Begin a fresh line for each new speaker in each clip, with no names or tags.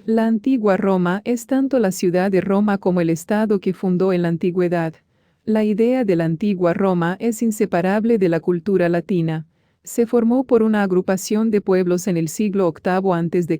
La antigua Roma es tanto la ciudad de Roma como el estado que fundó en la antigüedad. La idea de la antigua Roma es inseparable de la cultura latina. Se formó por una agrupación de pueblos en el siglo VIII a.C.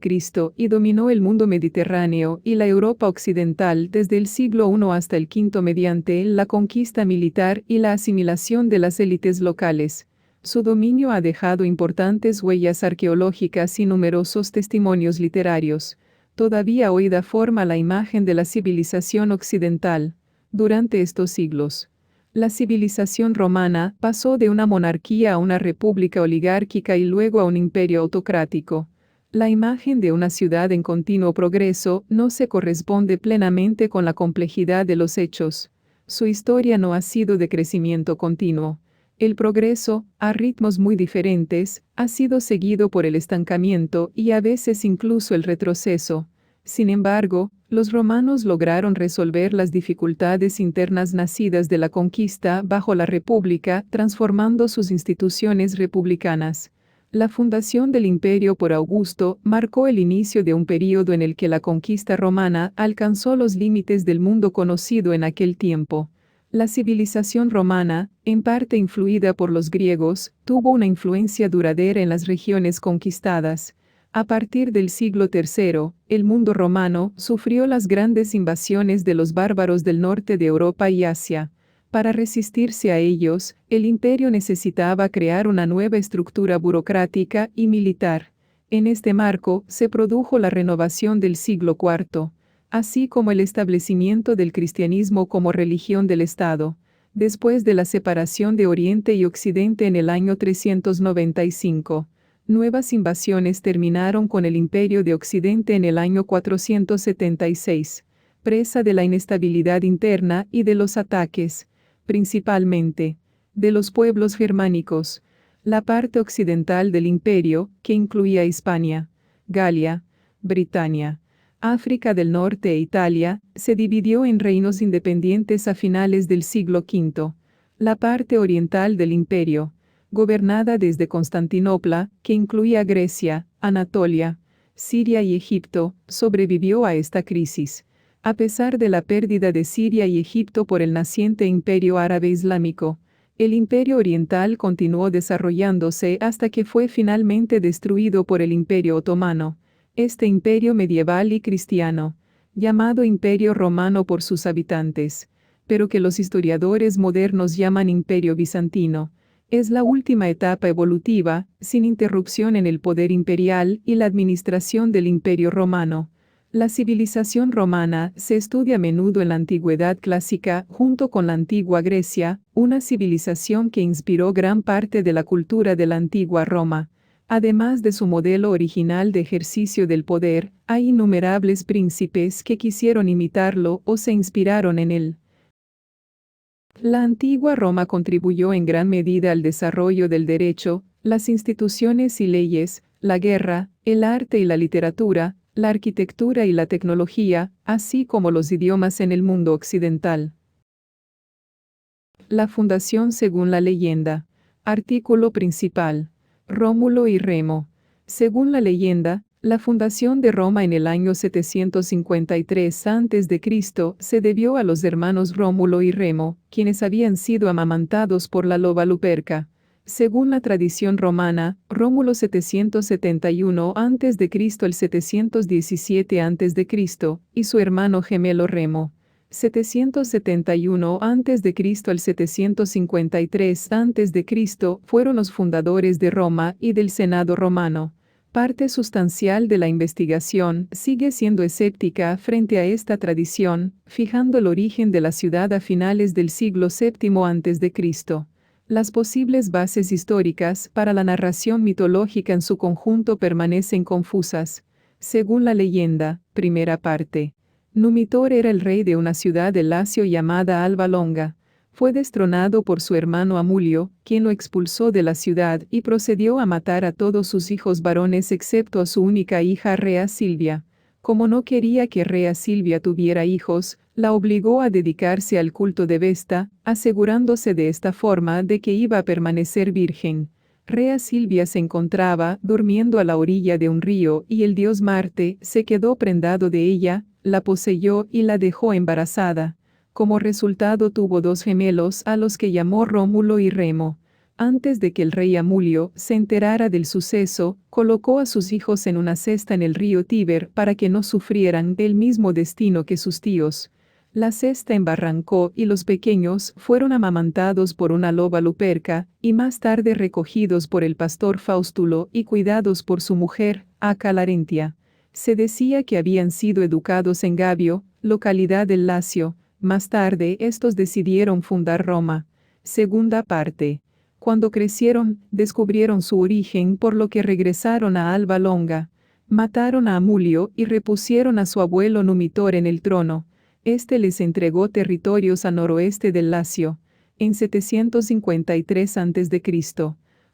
y dominó el mundo mediterráneo y la Europa occidental desde el siglo I hasta el V mediante la conquista militar y la asimilación de las élites locales. Su dominio ha dejado importantes huellas arqueológicas y numerosos testimonios literarios. Todavía hoy da forma a la imagen de la civilización occidental. Durante estos siglos, la civilización romana pasó de una monarquía a una república oligárquica y luego a un imperio autocrático. La imagen de una ciudad en continuo progreso no se corresponde plenamente con la complejidad de los hechos. Su historia no ha sido de crecimiento continuo. El progreso, a ritmos muy diferentes, ha sido seguido por el estancamiento y a veces incluso el retroceso. Sin embargo, los romanos lograron resolver las dificultades internas nacidas de la conquista bajo la República, transformando sus instituciones republicanas. La fundación del imperio por Augusto marcó el inicio de un período en el que la conquista romana alcanzó los límites del mundo conocido en aquel tiempo. La civilización romana, en parte influida por los griegos, tuvo una influencia duradera en las regiones conquistadas. A partir del siglo III, el mundo romano sufrió las grandes invasiones de los bárbaros del norte de Europa y Asia. Para resistirse a ellos, el imperio necesitaba crear una nueva estructura burocrática y militar. En este marco se produjo la renovación del siglo IV, así como el establecimiento del cristianismo como religión del Estado, después de la separación de Oriente y Occidente en el año 395. Nuevas invasiones terminaron con el Imperio de Occidente en el año 476, presa de la inestabilidad interna y de los ataques, principalmente, de los pueblos germánicos. La parte occidental del imperio, que incluía Hispania, Galia, Britania, África del Norte e Italia, se dividió en reinos independientes a finales del siglo V. La parte oriental del imperio, gobernada desde Constantinopla, que incluía Grecia, Anatolia, Siria y Egipto, sobrevivió a esta crisis. A pesar de la pérdida de Siria y Egipto por el naciente imperio árabe islámico, el imperio oriental continuó desarrollándose hasta que fue finalmente destruido por el imperio otomano. Este imperio medieval y cristiano, llamado Imperio Romano por sus habitantes, pero que los historiadores modernos llaman Imperio Bizantino, es la última etapa evolutiva, sin interrupción en el poder imperial y la administración del Imperio Romano. La civilización romana se estudia a menudo en la antigüedad clásica junto con la antigua Grecia, una civilización que inspiró gran parte de la cultura de la antigua Roma. Además de su modelo original de ejercicio del poder, hay innumerables príncipes que quisieron imitarlo o se inspiraron en él. La antigua Roma contribuyó en gran medida al desarrollo del derecho, las instituciones y leyes, la guerra, el arte y la literatura, la arquitectura y la tecnología, así como los idiomas en el mundo occidental. La fundación según la leyenda. Artículo principal. Rómulo y Remo. Según la leyenda, la fundación de Roma en el año 753 a.C. se debió a los hermanos Rómulo y Remo, quienes habían sido amamantados por la loba Luperca. Según la tradición romana, Rómulo 771 a.C. el 717 a.C. y su hermano gemelo Remo 771 a.C. al 753 a.C. fueron los fundadores de Roma y del Senado romano. Parte sustancial de la investigación sigue siendo escéptica frente a esta tradición, fijando el origen de la ciudad a finales del siglo VII a.C. Las posibles bases históricas para la narración mitológica en su conjunto permanecen confusas. Según la leyenda, primera parte, Numitor era el rey de una ciudad de Lacio llamada Alba Longa. Fue destronado por su hermano Amulio, quien lo expulsó de la ciudad y procedió a matar a todos sus hijos varones excepto a su única hija Rea Silvia. Como no quería que Rea Silvia tuviera hijos, la obligó a dedicarse al culto de Vesta, asegurándose de esta forma de que iba a permanecer virgen. Rea Silvia se encontraba durmiendo a la orilla de un río y el dios Marte se quedó prendado de ella, la poseyó y la dejó embarazada. Como resultado tuvo dos gemelos a los que llamó Rómulo y Remo. Antes de que el rey Amulio se enterara del suceso, colocó a sus hijos en una cesta en el río Tíber para que no sufrieran el mismo destino que sus tíos. La cesta embarrancó y los pequeños fueron amamantados por una loba Luperca, y más tarde recogidos por el pastor Faustulo y cuidados por su mujer, Aca Larentia. Se decía que habían sido educados en Gabio, localidad del Lacio. Más tarde estos decidieron fundar Roma. Segunda parte. Cuando crecieron, descubrieron su origen, por lo que regresaron a Alba Longa. Mataron a Amulio y repusieron a su abuelo Numitor en el trono. Este les entregó territorios al noroeste del Lacio. En 753 a.C.,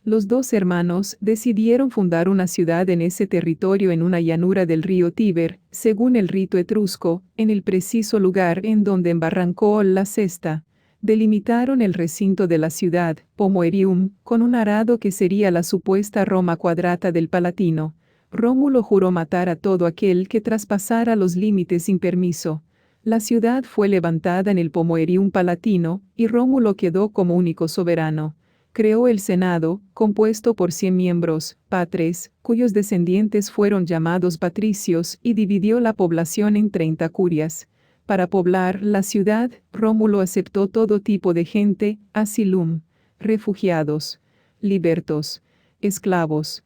los dos hermanos decidieron fundar una ciudad en ese territorio en una llanura del río Tíber, según el rito etrusco, en el preciso lugar en donde embarrancó la cesta. Delimitaron el recinto de la ciudad, Pomoerium, con un arado que sería la supuesta Roma Quadrata del Palatino. Rómulo juró matar a todo aquel que traspasara los límites sin permiso. La ciudad fue levantada en el Pomoerium Palatino, y Rómulo quedó como único soberano. Creó el Senado, compuesto por 100 miembros, patres, cuyos descendientes fueron llamados patricios, y dividió la población en 30 curias. Para poblar la ciudad, Rómulo aceptó todo tipo de gente, asilum, refugiados, libertos, esclavos.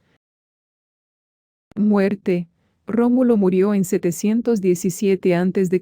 Muerte. Rómulo murió en 717 a.C.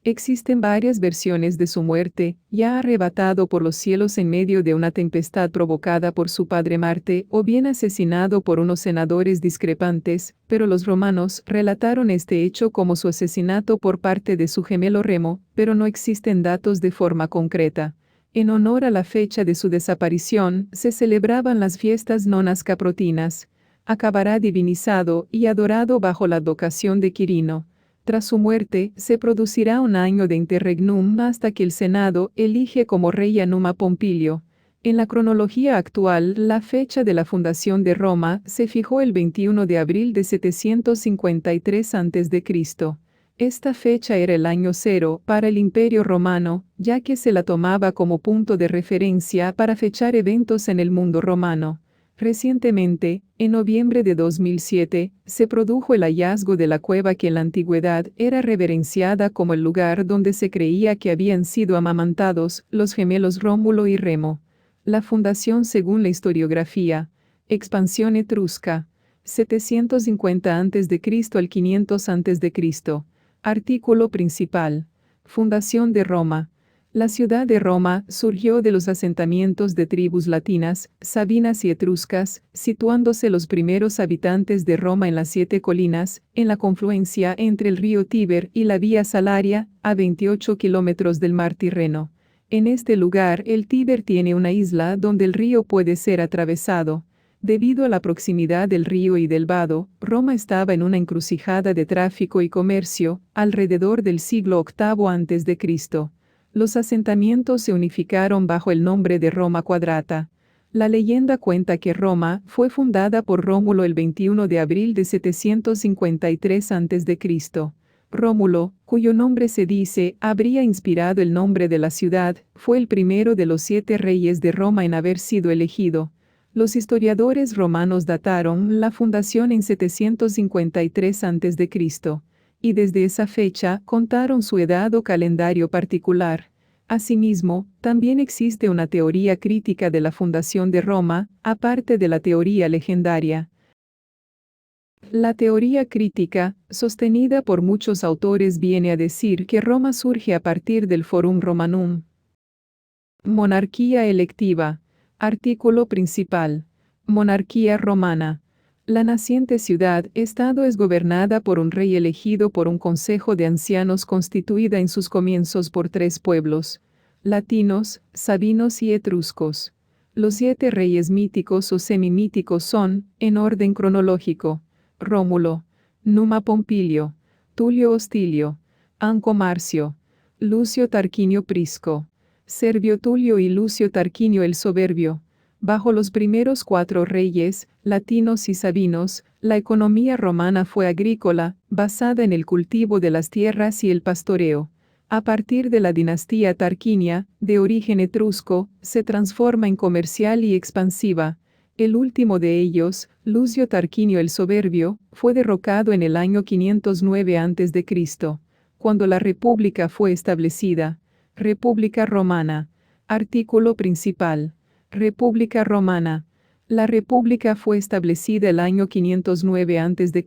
Existen varias versiones de su muerte, ya arrebatado por los cielos en medio de una tempestad provocada por su padre Marte, o bien asesinado por unos senadores discrepantes, pero los romanos relataron este hecho como su asesinato por parte de su gemelo Remo, pero no existen datos de forma concreta. En honor a la fecha de su desaparición, se celebraban las fiestas nonas caprotinas. Acabará divinizado y adorado bajo la advocación de Quirino. Tras su muerte, se producirá un año de interregnum hasta que el Senado elige como rey a Numa Pompilio. En la cronología actual, la fecha de la fundación de Roma se fijó el 21 de abril de 753 a.C. Esta fecha era el año cero para el Imperio Romano, ya que se la tomaba como punto de referencia para fechar eventos en el mundo romano. Recientemente, en noviembre de 2007, se produjo el hallazgo de la cueva que en la antigüedad era reverenciada como el lugar donde se creía que habían sido amamantados los gemelos Rómulo y Remo. La fundación según la historiografía. Expansión etrusca. 750 a.C. al 500 a.C. Artículo principal. Fundación de Roma. La ciudad de Roma surgió de los asentamientos de tribus latinas, sabinas y etruscas, situándose los primeros habitantes de Roma en las 7 colinas, en la confluencia entre el río Tíber y la vía Salaria, a 28 kilómetros del mar Tirreno. En este lugar el Tíber tiene una isla donde el río puede ser atravesado. Debido a la proximidad del río y del vado, Roma estaba en una encrucijada de tráfico y comercio, alrededor del siglo VIII a.C. Los asentamientos se unificaron bajo el nombre de Roma Quadrata. La leyenda cuenta que Roma fue fundada por Rómulo el 21 de abril de 753 a.C. Rómulo, cuyo nombre se dice habría inspirado el nombre de la ciudad, fue el primero de los 7 reyes de Roma en haber sido elegido. Los historiadores romanos dataron la fundación en 753 a.C. y desde esa fecha contaron su edad o calendario particular. Asimismo, también existe una teoría crítica de la fundación de Roma, aparte de la teoría legendaria. La teoría crítica, sostenida por muchos autores, viene a decir que Roma surge a partir del Forum Romanum. Monarquía electiva. Artículo principal. Monarquía romana. La naciente ciudad-estado es gobernada por un rey elegido por un consejo de ancianos constituida en sus comienzos por 3 pueblos, latinos, sabinos y etruscos. Los 7 reyes míticos o semimíticos son, en orden cronológico, Rómulo, Numa Pompilio, Tulio Hostilio, Anco Marcio, Lucio Tarquinio Prisco, Servio Tulio y Lucio Tarquinio el Soberbio. Bajo los primeros 4 reyes, latinos y sabinos, la economía romana fue agrícola, basada en el cultivo de las tierras y el pastoreo. A partir de la dinastía Tarquinia, de origen etrusco, se transforma en comercial y expansiva. El último de ellos, Lucio Tarquinio el Soberbio, fue derrocado en el año 509 a.C., cuando la República fue establecida. República Romana. Artículo principal. República Romana. La República fue establecida el año 509 a.C.,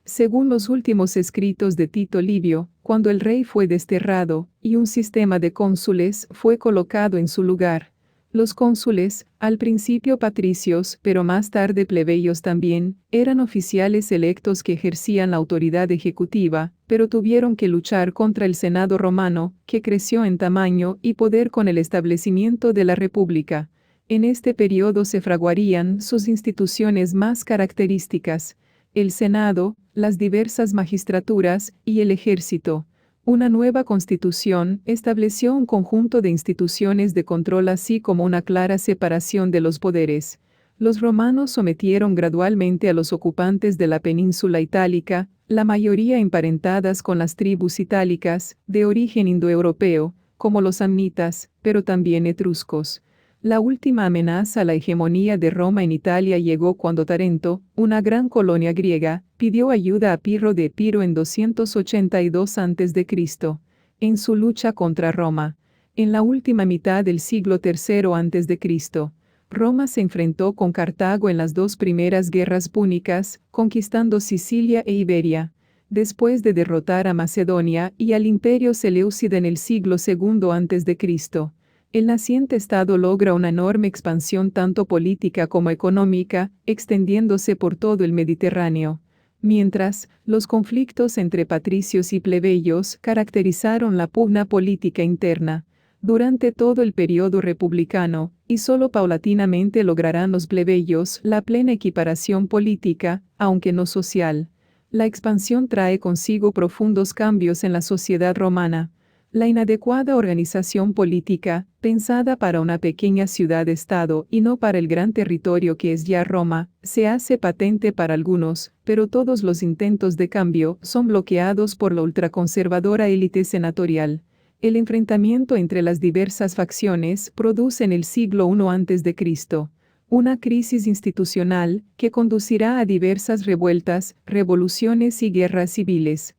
según los últimos escritos de Tito Livio, cuando el rey fue desterrado, y un sistema de cónsules fue colocado en su lugar. Los cónsules, al principio patricios, pero más tarde plebeyos también, eran oficiales electos que ejercían la autoridad ejecutiva, pero tuvieron que luchar contra el Senado romano, que creció en tamaño y poder con el establecimiento de la República. En este periodo se fraguarían sus instituciones más características: el Senado, las diversas magistraturas y el ejército. Una nueva constitución estableció un conjunto de instituciones de control así como una clara separación de los poderes. Los romanos sometieron gradualmente a los ocupantes de la península itálica, la mayoría emparentadas con las tribus itálicas, de origen indoeuropeo, como los samnitas, pero también etruscos. La última amenaza a la hegemonía de Roma en Italia llegó cuando Tarento, una gran colonia griega, pidió ayuda a Pirro de Epiro en 282 a.C., en su lucha contra Roma. En la última mitad del siglo III a.C., Roma se enfrentó con Cartago en las 2 primeras guerras púnicas, conquistando Sicilia e Iberia. Después de derrotar a Macedonia y al imperio seleucida en el siglo II a.C., el naciente estado logra una enorme expansión tanto política como económica, extendiéndose por todo el Mediterráneo. Mientras, los conflictos entre patricios y plebeyos caracterizaron la pugna política interna. Durante todo el periodo republicano, y solo paulatinamente lograrán los plebeyos la plena equiparación política, aunque no social. La expansión trae consigo profundos cambios en la sociedad romana. La inadecuada organización política, pensada para una pequeña ciudad-estado y no para el gran territorio que es ya Roma, se hace patente para algunos, pero todos los intentos de cambio son bloqueados por la ultraconservadora élite senatorial. El enfrentamiento entre las diversas facciones produce en el siglo I a.C. una crisis institucional que conducirá a diversas revueltas, revoluciones y guerras civiles.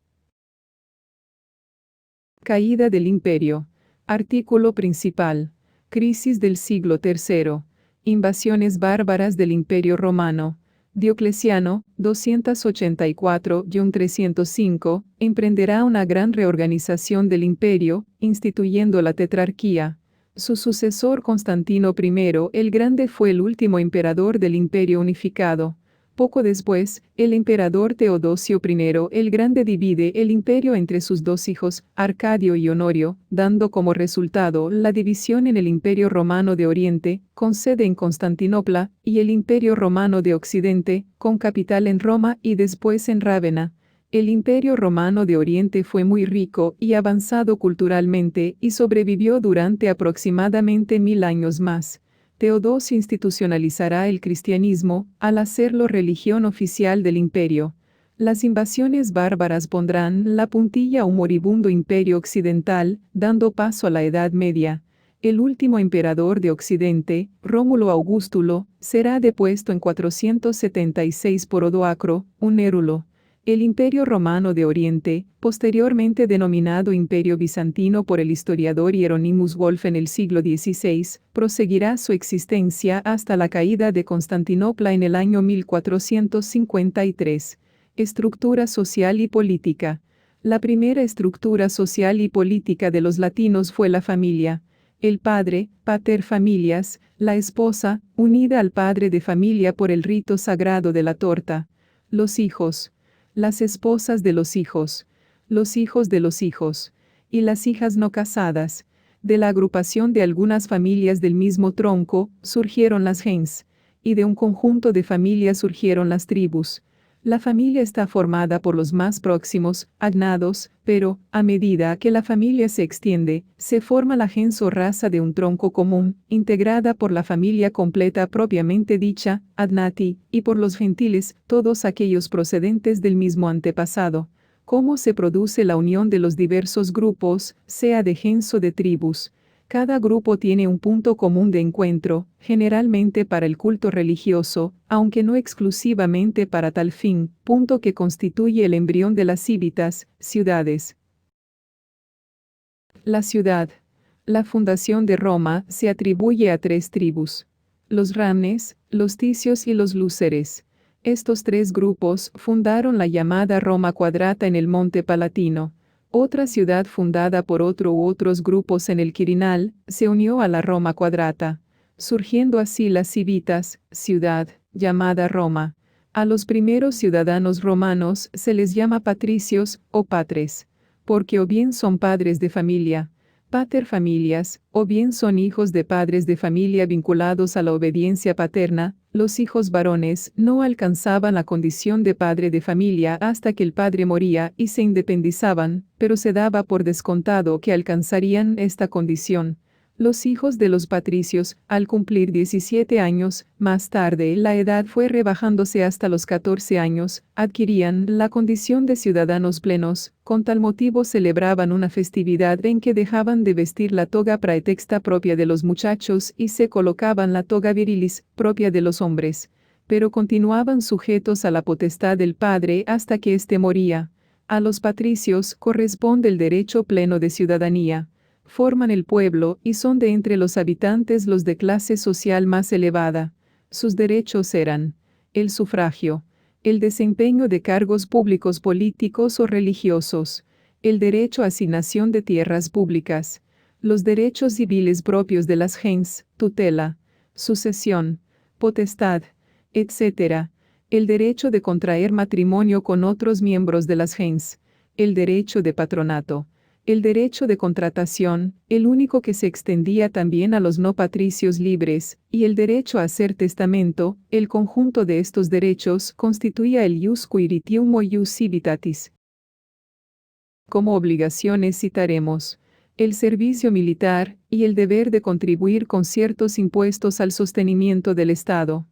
Caída del imperio. Artículo principal. Crisis del siglo III. Invasiones bárbaras del imperio romano. Diocleciano, 284-305, emprenderá una gran reorganización del imperio, instituyendo la tetrarquía. Su sucesor Constantino I el Grande fue el último emperador del imperio unificado. Poco después, el emperador Teodosio I el Grande divide el imperio entre sus 2 hijos, Arcadio y Honorio, dando como resultado la división en el Imperio Romano de Oriente, con sede en Constantinopla, y el Imperio Romano de Occidente, con capital en Roma y después en Rávena. El Imperio Romano de Oriente fue muy rico y avanzado culturalmente y sobrevivió durante aproximadamente 1000 años más. Teodosio institucionalizará el cristianismo, al hacerlo religión oficial del imperio. Las invasiones bárbaras pondrán la puntilla a un moribundo imperio occidental, dando paso a la Edad Media. El último emperador de Occidente, Rómulo Augustulo, será depuesto en 476 por Odoacro, un érulo. El Imperio Romano de Oriente, posteriormente denominado Imperio Bizantino por el historiador Hieronymus Wolff en el siglo XVI, proseguirá su existencia hasta la caída de Constantinopla en el año 1453. Estructura social y política. La primera estructura social y política de los latinos fue la familia. El padre, pater familias, la esposa, unida al padre de familia por el rito sagrado de la torta. Los hijos. Las esposas de los hijos de los hijos, y las hijas no casadas. De la agrupación de algunas familias del mismo tronco, surgieron las gens, y de un conjunto de familias surgieron las tribus. La familia está formada por los más próximos, agnados, pero, a medida que la familia se extiende, se forma la gens o raza de un tronco común, integrada por la familia completa propiamente dicha, agnati, y por los gentiles, todos aquellos procedentes del mismo antepasado. ¿Cómo se produce la unión de los diversos grupos, sea de gens o de tribus? Cada grupo tiene un punto común de encuentro, generalmente para el culto religioso, aunque no exclusivamente para tal fin, punto que constituye el embrión de las cívitas, ciudades. La ciudad. La fundación de Roma se atribuye a 3 tribus: los Ramnes, los Ticios y los Lúceres. Estos 3 grupos fundaron la llamada Roma Quadrata en el Monte Palatino. Otra ciudad fundada por otro u otros grupos en el Quirinal, se unió a la Roma Quadrata, surgiendo así las civitas, ciudad, llamada Roma. A los primeros ciudadanos romanos se les llama patricios, o patres, porque o bien son padres de familia, pater familias, o bien son hijos de padres de familia vinculados a la obediencia paterna. Los hijos varones no alcanzaban la condición de padre de familia hasta que el padre moría y se independizaban, pero se daba por descontado que alcanzarían esta condición. Los hijos de los patricios, al cumplir 17 años, más tarde la edad fue rebajándose hasta los 14 años, adquirían la condición de ciudadanos plenos. Con tal motivo celebraban una festividad en que dejaban de vestir la toga praetexta propia de los muchachos y se colocaban la toga virilis, propia de los hombres, pero continuaban sujetos a la potestad del padre hasta que éste moría. A los patricios corresponde el derecho pleno de ciudadanía. Forman el pueblo y son de entre los habitantes los de clase social más elevada. Sus derechos eran el sufragio, el desempeño de cargos públicos políticos o religiosos, el derecho a asignación de tierras públicas, los derechos civiles propios de las gens, tutela, sucesión, potestad, etc., el derecho de contraer matrimonio con otros miembros de las gens, el derecho de patronato, el derecho de contratación, el único que se extendía también a los no patricios libres, y el derecho a hacer testamento. El conjunto de estos derechos constituía el ius quiritium o ius civitatis. Como obligaciones citaremos el servicio militar y el deber de contribuir con ciertos impuestos al sostenimiento del Estado.